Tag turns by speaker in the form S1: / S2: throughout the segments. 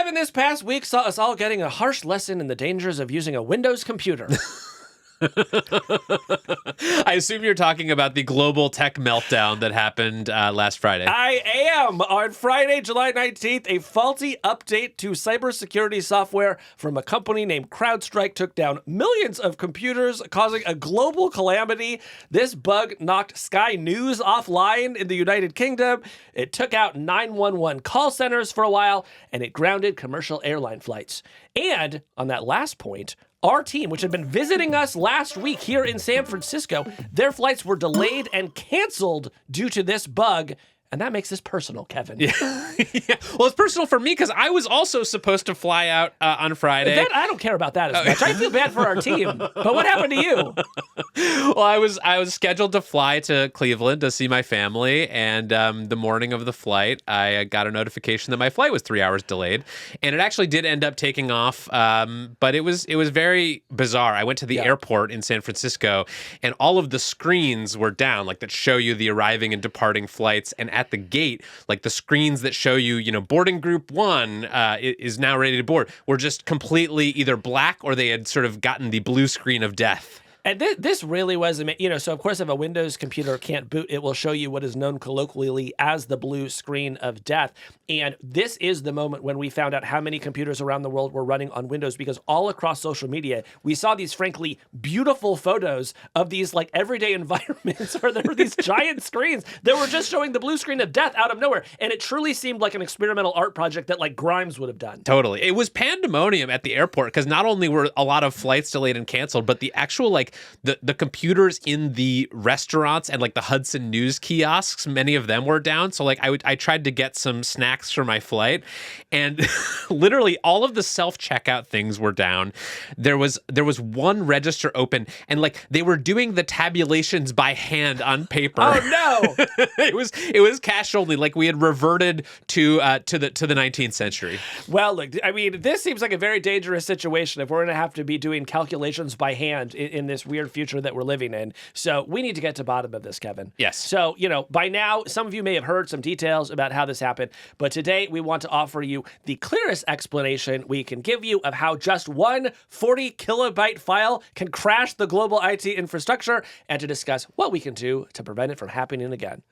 S1: Kevin, this past week saw us all getting a harsh lesson in the dangers of using a Windows computer.
S2: I assume you're talking about the global tech meltdown that happened last Friday.
S1: I am. On Friday, July 19th, a faulty update to cybersecurity software from a company named CrowdStrike took down millions of computers, causing a global calamity. This bug knocked Sky News offline in the United Kingdom. It took out 911 call centers for a while, and it grounded commercial airline flights. And on that last point, our team, which had been visiting us last week here in San Francisco, their flights were delayed and canceled due to this bug. And that makes this personal, Kevin.
S2: Yeah. Well, it's personal for me because I was also supposed to fly out on Friday.
S1: I don't care about that as much. I feel bad for our team. But what happened to you?
S2: Well, I was scheduled to fly to Cleveland to see my family, and the morning of the flight, I got a notification that my flight was 3 hours delayed, and it actually did end up taking off. But it was very bizarre. I went to the airport in San Francisco, and all of the screens were down, like that show you the arriving and departing flights, and at the gate, like the screens that show you, boarding group 1 is now ready to board, were just completely either black or they had sort of gotten the blue screen of death.
S1: And this really was, so of course, if a Windows computer can't boot, it will show you what is known colloquially as the blue screen of death. And this is the moment when we found out how many computers around the world were running on Windows, because all across social media, we saw these, frankly, beautiful photos of these like everyday environments where there were these giant screens that were just showing the blue screen of death out of nowhere. And it truly seemed like an experimental art project that like Grimes would have done.
S2: Totally. It was pandemonium at the airport because not only were a lot of flights delayed and canceled, but the actual the computers in the restaurants and like the Hudson News kiosks, many of them were down. So like I tried to get some snacks for my flight, and literally all of the self-checkout things were down. There was one register open, and like they were doing the tabulations by hand on paper.
S1: Oh no.
S2: It was cash only. Like we had reverted to the 19th century.
S1: Well, look, this seems like a very dangerous situation if we're going to have to be doing calculations by hand in this weird future that we're living in. So we need to get to the bottom of this, Kevin.
S2: Yes.
S1: So, by now, some of you may have heard some details about how this happened, but today we want to offer you the clearest explanation we can give you of how just one 40 kilobyte file can crash the global IT infrastructure, and to discuss what we can do to prevent it from happening again.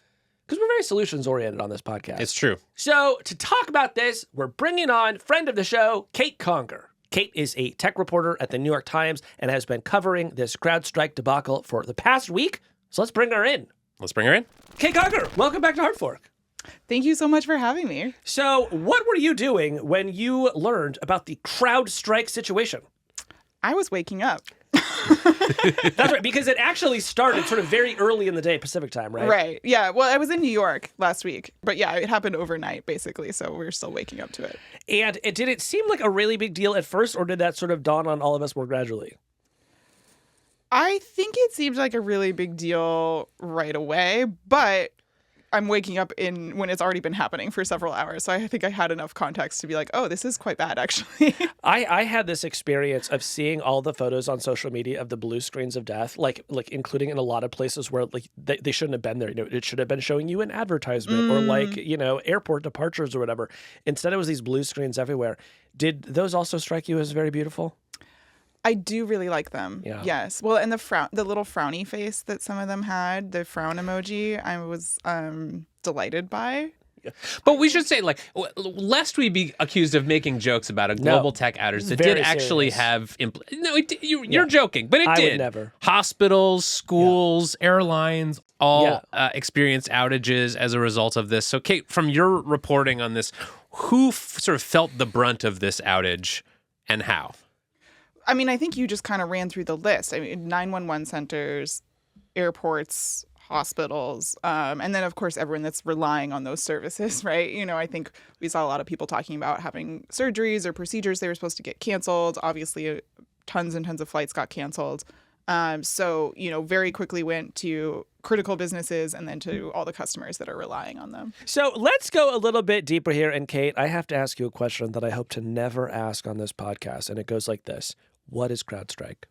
S1: Because we're very solutions-oriented on this podcast.
S2: It's true.
S1: So to talk about this, we're bringing on friend of the show, Kate Conger. Kate is a tech reporter at the New York Times and has been covering this CrowdStrike debacle for the past week. So let's bring her in. Kate Conger, welcome back to Hardfork.
S3: Thank you so much for having me.
S1: So what were you doing when you learned about the CrowdStrike situation?
S3: I was waking up.
S1: That's right, because it actually started sort of very early in the day, Pacific time, right?
S3: Right. Yeah. Well, I was in New York last week, but yeah, it happened overnight, basically. So we're still waking up to it.
S1: And did it seem like a really big deal at first, or did that sort of dawn on all of us more gradually?
S3: I think it seemed like a really big deal right away, but I'm waking up when it's already been happening for several hours. So I think I had enough context to be like, oh, this is quite bad, actually.
S1: I had this experience of seeing all the photos on social media of the blue screens of death, like including in a lot of places where like they shouldn't have been there. It should have been showing you an advertisement or like, airport departures or whatever. Instead, it was these blue screens everywhere. Did those also strike you as very beautiful?
S3: I do really like them.
S1: Yeah.
S3: Yes. Well, and the little frowny face that some of them had, the frown emoji, I was delighted by.
S2: But we should say, lest we be accused of making jokes about a global tech outage that did actually have... You're joking, but it did.
S1: I would never.
S2: Hospitals, schools, airlines, all experienced outages as a result of this. So, Kate, from your reporting on this, who sort of felt the brunt of this outage and how?
S3: I mean, I think you just kind of ran through the list. I mean, 911 centers, airports, hospitals, and then, of course, everyone that's relying on those services, right? I think we saw a lot of people talking about having surgeries or procedures they were supposed to get canceled. Obviously, tons and tons of flights got canceled. So, very quickly went to critical businesses and then to all the customers that are relying on them.
S1: So let's go a little bit deeper here. And Kate, I have to ask you a question that I hope to never ask on this podcast. And it goes like this. What is CrowdStrike?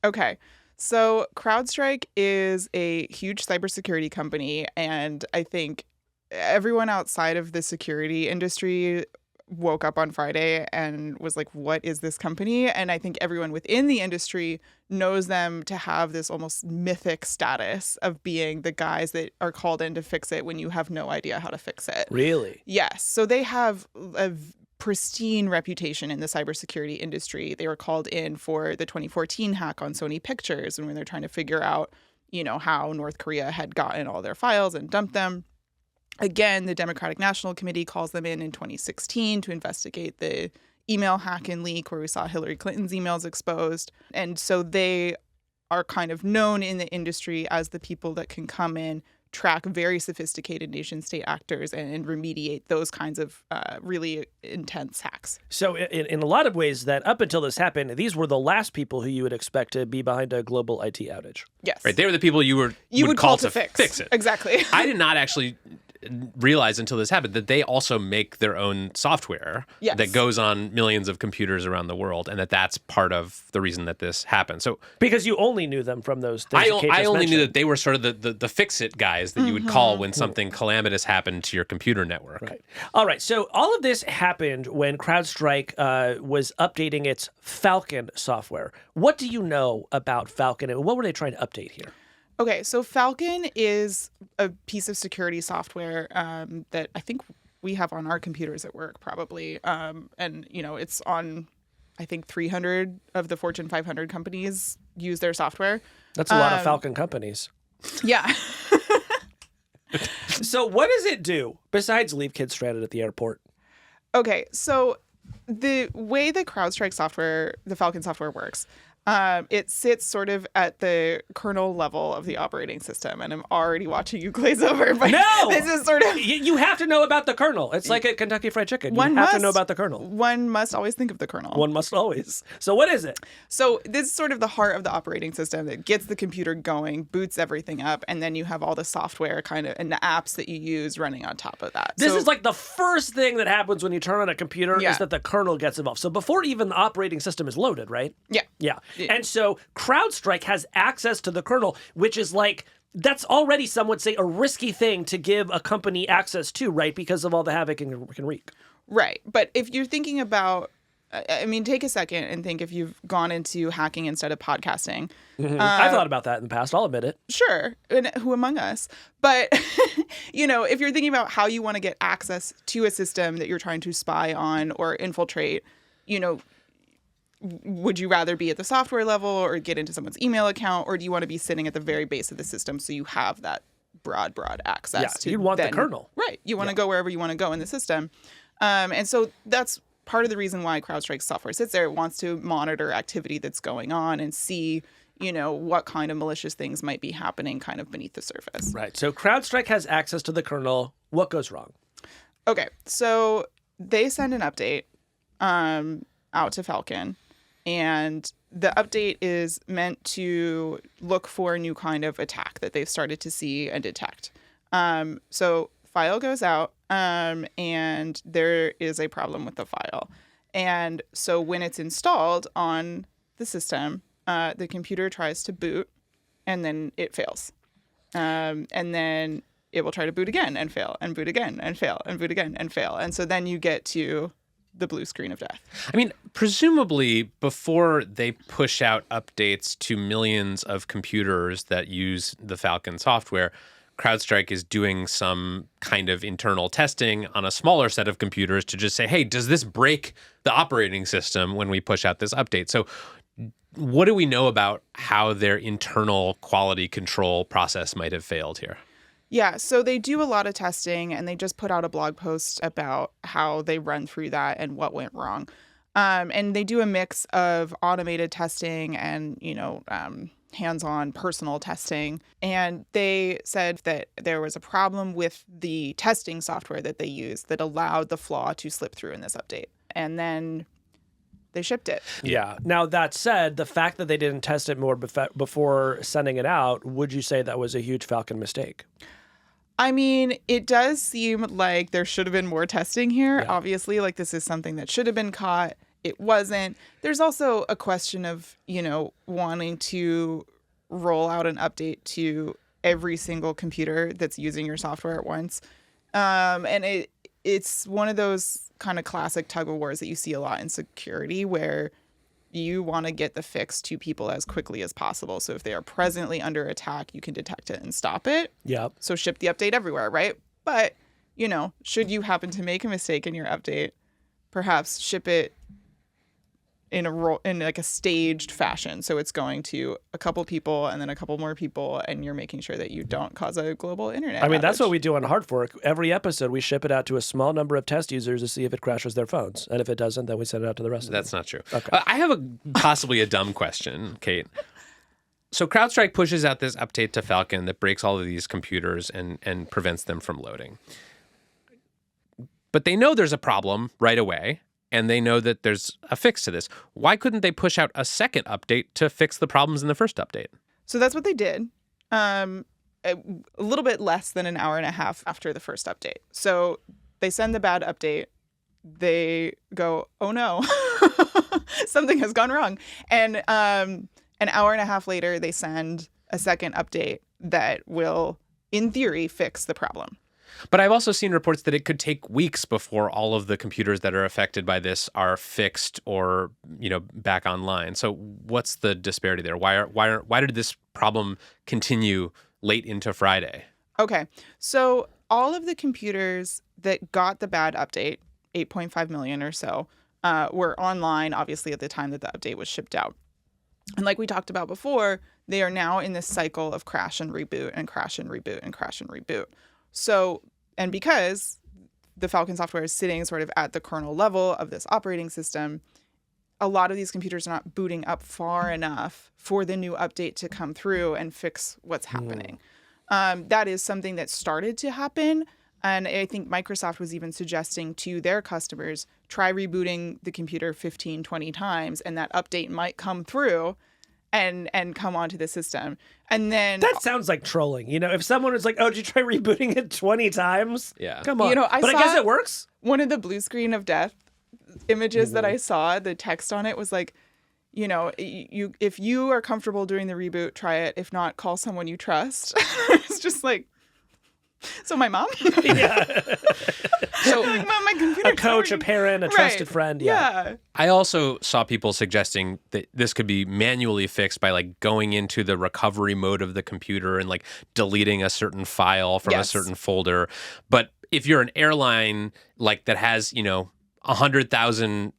S3: Okay. So CrowdStrike is a huge cybersecurity company. And I think everyone outside of the security industry woke up on Friday and was like, what is this company? And I think everyone within the industry knows them to have this almost mythic status of being the guys that are called in to fix it when you have no idea how to fix it.
S1: Really?
S3: Yes. So they have a pristine reputation in the cybersecurity industry. They were called in for the 2014 hack on Sony Pictures, and when they're trying to figure out, how North Korea had gotten all their files and dumped them. Again, the Democratic National Committee calls them in 2016 to investigate the email hack and leak where we saw Hillary Clinton's emails exposed. And so they are kind of known in the industry as the people that can come in, track very sophisticated nation state actors and remediate those kinds of really intense hacks.
S1: So in a lot of ways that up until this happened, these were the last people who you would expect to be behind a global IT outage.
S3: Yes.
S2: Right. They were the people you would
S3: call
S2: to fix it.
S3: Exactly.
S2: I did not actually realize until this happened that they also make their own software that goes on millions of computers around the world, and that's part of the reason that this happened. So
S1: because you only knew them from those things
S2: I only knew that they were sort of the fix-it guys that you would call when something calamitous happened to your computer network.
S1: Right. All right. So all of this happened when CrowdStrike was updating its Falcon software. What do you know about Falcon, and what were they trying to update here?
S3: Okay, so Falcon is a piece of security software that I think we have on our computers at work, probably. And, it's on, I think, 300 of the Fortune 500 companies use their software.
S1: That's a lot of Falcon companies.
S3: Yeah.
S1: So what does it do besides leave kids stranded at the airport?
S3: Okay, so the way the CrowdStrike software, the Falcon software works, it sits sort of at the kernel level of the operating system, and I'm already watching you glaze over. But
S1: no,
S3: this is sort of
S1: you have to know about the kernel. It's like a Kentucky Fried Chicken. You have to know about the kernel.
S3: One must always think of the kernel.
S1: One must always. So what is it?
S3: So this is sort of the heart of the operating system that gets the computer going, boots everything up, and then you have all the software kind of and the apps that you use running on top of that.
S1: This is like the first thing that happens when you turn on a computer is that the kernel gets involved. So before even the operating system is loaded, right?
S3: Yeah.
S1: Yeah. And so CrowdStrike has access to the kernel, which is like, that's already, some would say, a risky thing to give a company access to, right? Because of all the havoc it can wreak.
S3: Right. But if you're thinking about, take a second and think if you've gone into hacking instead of podcasting.
S1: I thought about that in the past. I'll admit it.
S3: Sure. And who among us? But, if you're thinking about how you want to get access to a system that you're trying to spy on or infiltrate, would you rather be at the software level or get into someone's email account, or do you want to be sitting at the very base of the system so you have that broad access to
S1: you want the kernel.
S3: Right. You want to go wherever you want to go in the system. And so that's part of the reason why CrowdStrike software sits there. It wants to monitor activity that's going on and see, what kind of malicious things might be happening kind of beneath the surface.
S1: Right. So CrowdStrike has access to the kernel. What goes wrong?
S3: Okay. So they send an update out to Falcon. And the update is meant to look for a new kind of attack that they've started to see and detect. So file goes out and there is a problem with the file. And so when it's installed on the system, the computer tries to boot and then it fails. And then it will try to boot again and fail and boot again and fail and boot again and fail. And so then you get to the blue screen of death.
S2: I mean, presumably before they push out updates to millions of computers that use the Falcon software, CrowdStrike is doing some kind of internal testing on a smaller set of computers to just say, hey, does this break the operating system when we push out this update? So what do we know about how their internal quality control process might have failed here?
S3: Yeah, so they do a lot of testing, and they just put out a blog post about how they run through that and what went wrong. And they do a mix of automated testing and, hands-on personal testing. And they said that there was a problem with the testing software that they used that allowed the flaw to slip through in this update. And then they shipped it.
S1: Yeah. Now, that said, the fact that they didn't test it more before sending it out, would you say that was a huge Falcon mistake?
S3: I mean, it does seem like there should have been more testing here.
S1: Yeah.
S3: Obviously, like this is something that should have been caught. It wasn't. There's also a question of, wanting to roll out an update to every single computer that's using your software at once. And it it's one of those kind of classic tug of wars that you see a lot in security where you want to get the fix to people as quickly as possible. So if they are presently under attack, you can detect it and stop it.
S1: Yep.
S3: So ship the update everywhere, right? But, should you happen to make a mistake in your update, perhaps ship it in like a staged fashion. So it's going to a couple people and then a couple more people, and you're making sure that you don't cause a global internet outage.
S1: That's what we do on Hard Fork. Every episode, we ship it out to a small number of test users to see if it crashes their phones. And if it doesn't, then we send it out to the rest of them.
S2: That's not true.
S1: Okay.
S2: I have possibly a dumb question, Kate. So CrowdStrike pushes out this update to Falcon that breaks all of these computers and prevents them from loading. But they know there's a problem right away, and they know that there's a fix to this. Why couldn't they push out a second update to fix the problems in the first update?
S3: So that's what they did. A little bit less than an hour and a half after the first update. So they send the bad update. They go, oh no, something has gone wrong. And an hour and a half later, they send a second update that will, in theory, fix the problem.
S2: But I've also seen reports that it could take weeks before all of the computers that are affected by this are fixed or, back online. So what's the disparity there? Why did this problem continue late into Friday?
S3: Okay. So all of the computers that got the bad update, 8.5 million or so, were online, obviously, at the time that the update was shipped out. And like we talked about before, they are now in this cycle of crash and reboot and crash and reboot and crash and reboot. So, and because the Falcon software is sitting sort of at the kernel level of this operating system, a lot of these computers are not booting up far enough for the new update to come through and fix what's happening. That is something that started to happen. And I think Microsoft was even suggesting to their customers, try rebooting the computer 15, 20 times, and that update might come through and come onto the system. And then
S1: that sounds like trolling. If someone was like, oh, did you try rebooting it 20 times?
S2: Yeah.
S1: Come on.
S3: I
S1: guess it works.
S3: One of the blue screen of death images that I saw, the text on it was like, if you are comfortable doing the reboot, try it. If not, call someone you trust. It's just like, so my mom?
S1: Yeah.
S3: So like, Mom, my computer.
S1: A coach, a parent, a trusted friend. Yeah.
S2: I also saw people suggesting that this could be manually fixed by like going into the recovery mode of the computer and like deleting a certain file from a certain folder. But if you're an airline like that has, 100,000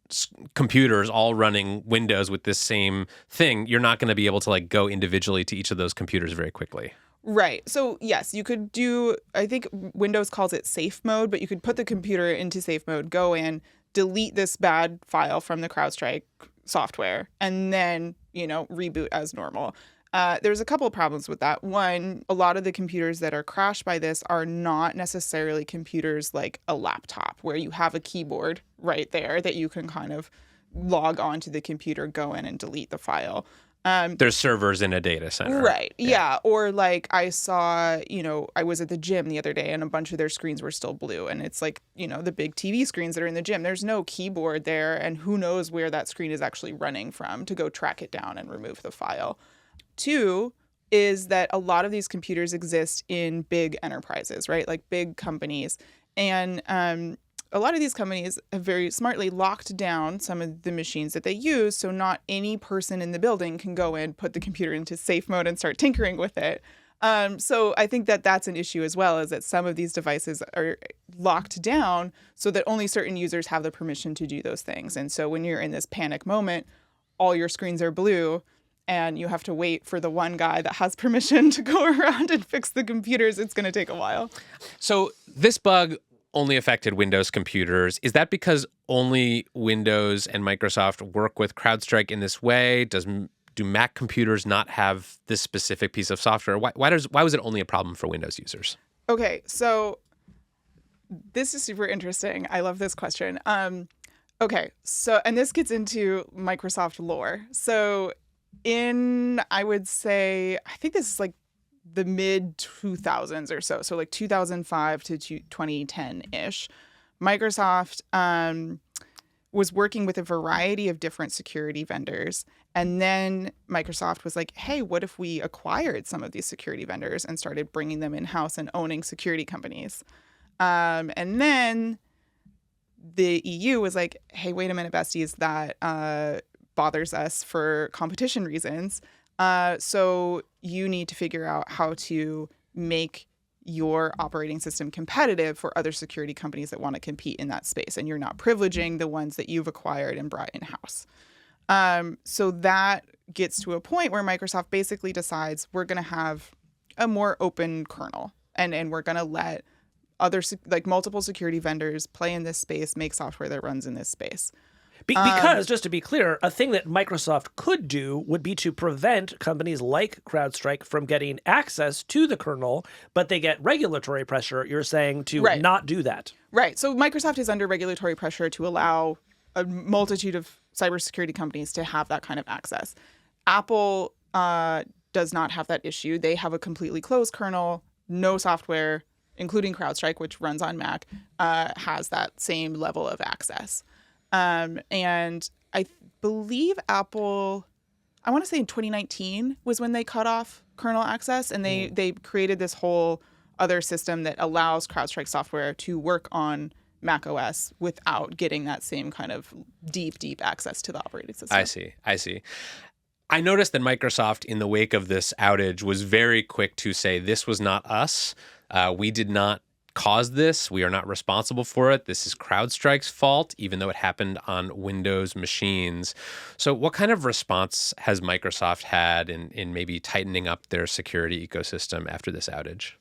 S2: computers all running Windows with this same thing, you're not going to be able to like go individually to each of those computers very quickly.
S3: Right. So, yes, you could do, I think Windows calls it safe mode, but you could put the computer into safe mode, go in, delete this bad file from the CrowdStrike software, and then, reboot as normal. There's a couple of problems with that. One, a lot of the computers that are crashed by this are not necessarily computers like a laptop where you have a keyboard right there that you can kind of log onto the computer, go in and delete the file.
S2: There's servers in a data center.
S3: Right. Yeah. Or like I saw, I was at the gym the other day and a bunch of their screens were still blue. And it's like, the big TV screens that are in the gym, there's no keyboard there. And who knows where that screen is actually running from to go track it down and remove the file. Two is that a lot of these computers exist in big enterprises, right? Like big companies. And a lot of these companies have very smartly locked down some of the machines that they use, so not any person in the building can go in, put the computer into safe mode, and start tinkering with it. So I think that that's an issue as well, is that some of these devices are locked down so that only certain users have the permission to do those things. And so when you're in this panic moment, all your screens are blue, and you have to wait for the one guy that has permission to go around and fix the computers. It's going to take a while.
S2: So this bug only affected Windows computers. Is that because only Windows and Microsoft work with CrowdStrike in this way? Do Mac computers not have this specific piece of software? Why was it only a problem for Windows users? Okay,
S3: so this is super interesting. I love this question. Okay, so and this gets into Microsoft lore. So I would say, I think this is like the mid 2000s or so like 2005 to 2010-ish, Microsoft was working with a variety of different security vendors. And then Microsoft was like, hey, what if we acquired some of these security vendors and started bringing them in-house and owning security companies? And then the EU was like, hey, wait a minute, besties, that bothers us for competition reasons. So you need to figure out how to make your operating system competitive for other security companies that want to compete in that space. And you're not privileging the ones that you've acquired and brought in-house. So that gets to a point where Microsoft basically decides we're going to have a more open kernel and we're going to let other multiple security vendors play in this space, make software that runs in this space.
S1: Because, just to be clear, a thing that Microsoft could do would be to prevent companies like CrowdStrike from getting access to the kernel, but they get regulatory pressure, you're saying, to not do that.
S3: Right. So Microsoft is under regulatory pressure to allow a multitude of cybersecurity companies to have that kind of access. Apple does not have that issue. They have a completely closed kernel, no software, including CrowdStrike, which runs on Mac, has that same level of access. And I believe Apple, I want to say in 2019 was when they cut off kernel access, and they created this whole other system that allows CrowdStrike software to work on Mac OS without getting that same kind of deep access to the operating system.
S2: I see. I noticed that Microsoft, in the wake of this outage, was very quick to say, this was not us. We did not cause this. We are not responsible for it. This is CrowdStrike's fault, even though it happened on Windows machines. So what kind of response has Microsoft had in maybe tightening up their security ecosystem after this outage?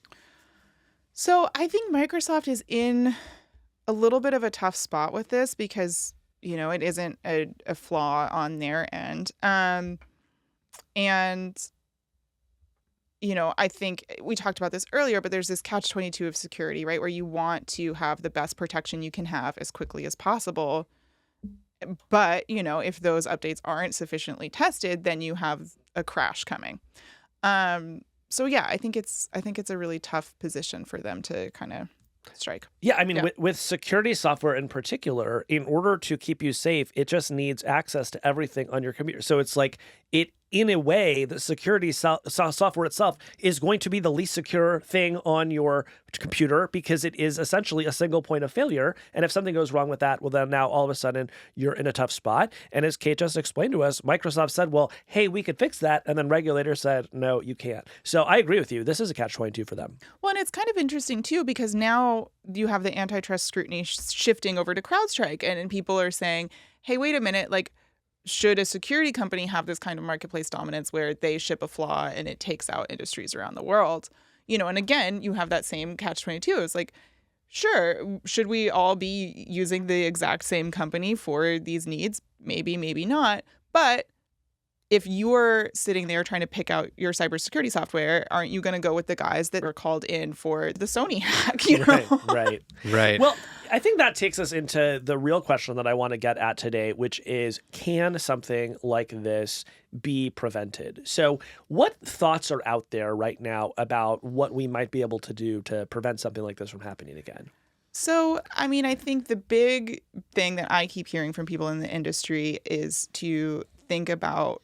S3: So I think Microsoft is in a little bit of a tough spot with this because, it isn't a flaw on their end. I think we talked about this earlier, but there's this catch-22 of security, right? Where you want to have the best protection you can have as quickly as possible. But, if those updates aren't sufficiently tested, then you have a crash coming. So yeah, I think it's a really tough position for them to kind of strike.
S1: Yeah, I mean, with security software in particular, in order to keep you safe, it just needs access to everything on your computer. So it's like in a way, the security software itself is going to be the least secure thing on your computer because it is essentially a single point of failure. And if something goes wrong with that, well, then now all of a sudden you're in a tough spot. And as Kate just explained to us, Microsoft said, well, hey, we could fix that. And then regulators said, no, you can't. So I agree with you. This is a catch-22 for them.
S3: Well, and it's kind of interesting, too, because now you have the antitrust scrutiny shifting over to CrowdStrike. And people are saying, hey, wait a minute, should a security company have this kind of marketplace dominance where they ship a flaw and it takes out industries around the world? And again, you have that same catch-22. It's like, sure, should we all be using the exact same company for these needs? Maybe, maybe not. But if you're sitting there trying to pick out your cybersecurity software, aren't you going to go with the guys that are called in for the Sony hack?
S1: Right. Well, I think that takes us into the real question that I want to get at today, which is, can something like this be prevented? So what thoughts are out there right now about what we might be able to do to prevent something like this from happening again?
S3: So, I think the big thing that I keep hearing from people in the industry is to think about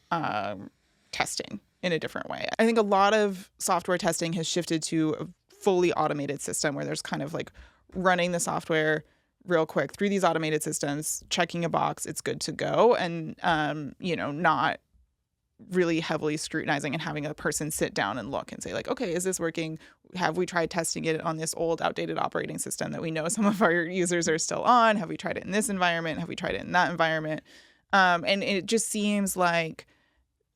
S3: testing in a different way. I think a lot of software testing has shifted to a fully automated system where there's kind of running the software real quick through these automated systems, checking a box, it's good to go, and not really heavily scrutinizing and having a person sit down and look and say okay, is this working? Have we tried testing it on this old outdated operating system that we know some of our users are still on? Have we tried it in this environment? Have we tried it in that environment? And it just seems like,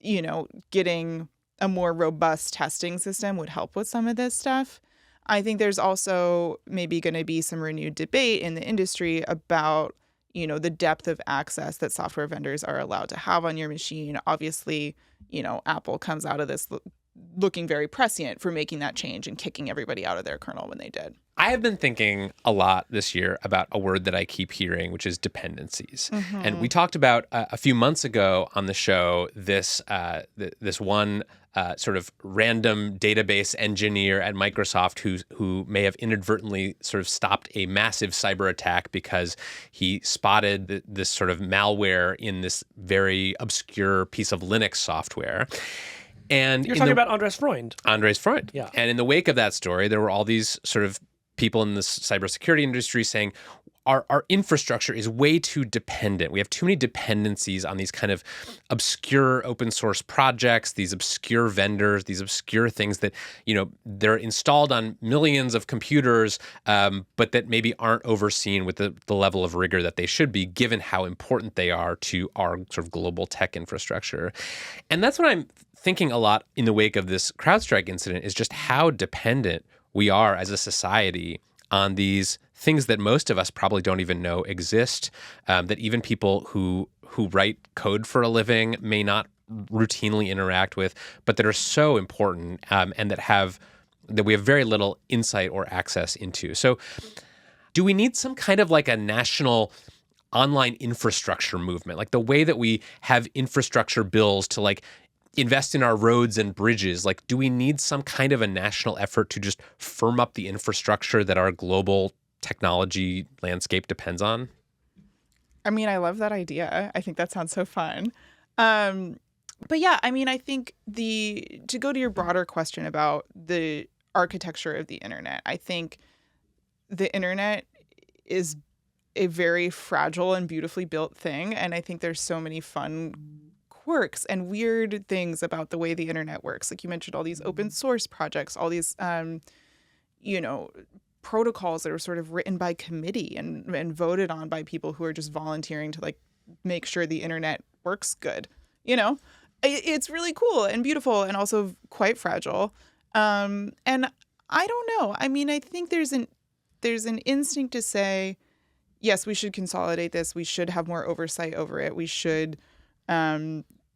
S3: getting a more robust testing system would help with some of this stuff. I think there's also maybe going to be some renewed debate in the industry about, the depth of access that software vendors are allowed to have on your machine. Obviously, Apple comes out of this looking very prescient for making that change and kicking everybody out of their kernel when they did.
S2: I have been thinking a lot this year about a word that I keep hearing, which is dependencies. Mm-hmm. And we talked about a few months ago on the show this one sort of random database engineer at Microsoft who may have inadvertently sort of stopped a massive cyber attack because he spotted this sort of malware in this very obscure piece of Linux software. And
S1: you're talking about Andres Freund.
S2: Andres Freund.
S1: Yeah.
S2: And in the wake of that story, there were all these sort of people in the cybersecurity industry saying, our infrastructure is way too dependent. We have too many dependencies on these kind of obscure open source projects, these obscure vendors, these obscure things that, they're installed on millions of computers, but that maybe aren't overseen with the level of rigor that they should be, given how important they are to our sort of global tech infrastructure. And that's what I'm thinking a lot in the wake of this CrowdStrike incident, is just how dependent we are as a society on these things that most of us probably don't even know exist, that even people who write code for a living may not routinely interact with, but that are so important, and that we have very little insight or access into. So do we need some kind of like a national online infrastructure movement, like the way that we have infrastructure bills to like invest in our roads and bridges? Like, do we need some kind of a national effort to just firm up the infrastructure that our global technology landscape depends on?
S3: I mean, I love that idea. I think that sounds so fun. But yeah, I mean, I think to go to your broader question about the architecture of the internet, I think the internet is a very fragile and beautifully built thing. And I think there's so many fun quirks and weird things about the way the internet works. Like you mentioned, all these open source projects, all these, protocols that are sort of written by committee and voted on by people who are just volunteering to like make sure the internet works good. It's really cool and beautiful and also quite fragile. And I don't know. I mean, I think there's an instinct to say, yes, we should consolidate this. We should have more oversight over it. We should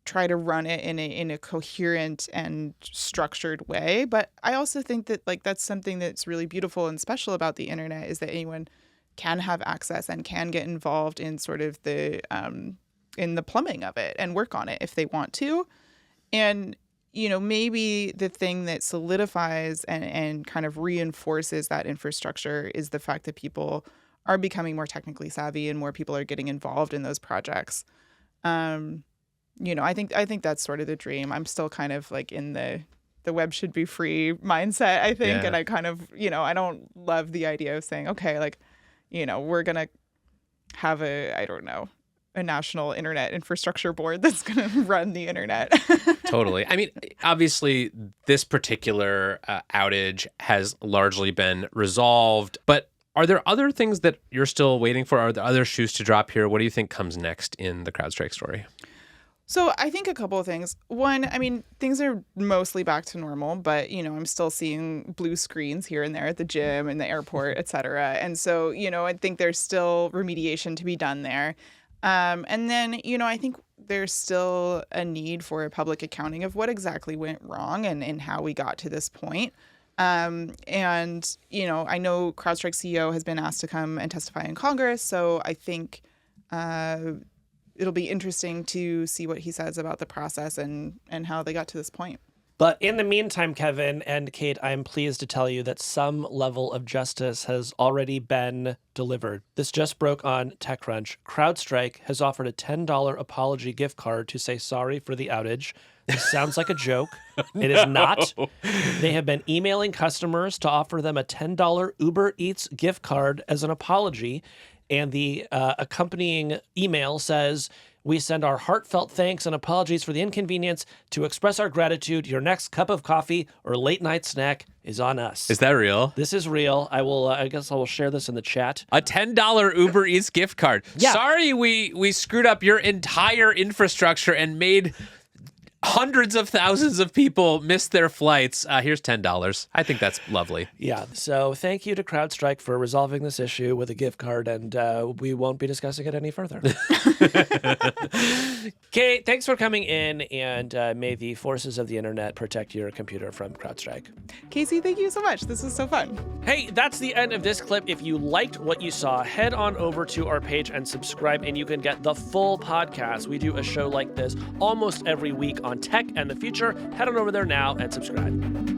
S3: try to run it in a coherent and structured way. But I also think that like that's something that's really beautiful and special about the internet, is that anyone can have access and can get involved in sort of the in the plumbing of it and work on it if they want to. And maybe the thing that solidifies and kind of reinforces that infrastructure is the fact that people are becoming more technically savvy and more people are getting involved in those projects. I think that's sort of the dream. I'm still kind of like in the web should be free mindset, I think. Yeah. And I kind of, I don't love the idea of saying, okay, like, we're going to have a national internet infrastructure board that's going to run the internet.
S2: Totally. I mean, obviously, this particular outage has largely been resolved, but are there other things that you're still waiting for? Are there other shoes to drop here? What do you think comes next in the CrowdStrike story?
S3: So I think a couple of things. One, I mean, things are mostly back to normal, but, I'm still seeing blue screens here and there at the gym and the airport, et cetera. And so, I think there's still remediation to be done there. And then, I think there's still a need for a public accounting of what exactly went wrong and how we got to this point. And, I know CrowdStrike CEO has been asked to come and testify in Congress. So I think it'll be interesting to see what he says about the process and how they got to this point.
S1: But in the meantime, Kevin and Kate, I'm pleased to tell you that some level of justice has already been delivered. This just broke on TechCrunch. CrowdStrike has offered a $10 apology gift card to say sorry for the outage. This sounds like a joke. It is not. They have been emailing customers to offer them a $10 Uber Eats gift card as an apology. And the accompanying email says, "We send our heartfelt thanks and apologies for the inconvenience. To express our gratitude, your next cup of coffee or late night snack is on us."
S2: Is that real?
S1: This is real. I will. I guess I will share this in the chat.
S2: A $10 Uber Eats gift card. Yeah. Sorry, we screwed up your entire infrastructure and made hundreds of thousands of people miss their flights. Here's $10. I think that's lovely.
S1: Yeah. So thank you to CrowdStrike for resolving this issue with a gift card, and we won't be discussing it any further. Kate, thanks for coming in, and may the forces of the internet protect your computer from CrowdStrike.
S3: Casey, thank you so much. This was so fun.
S1: Hey, that's the end of this clip. If you liked what you saw, head on over to our page and subscribe, and you can get the full podcast. We do a show like this almost every week on tech and the future. Head on over there now and subscribe.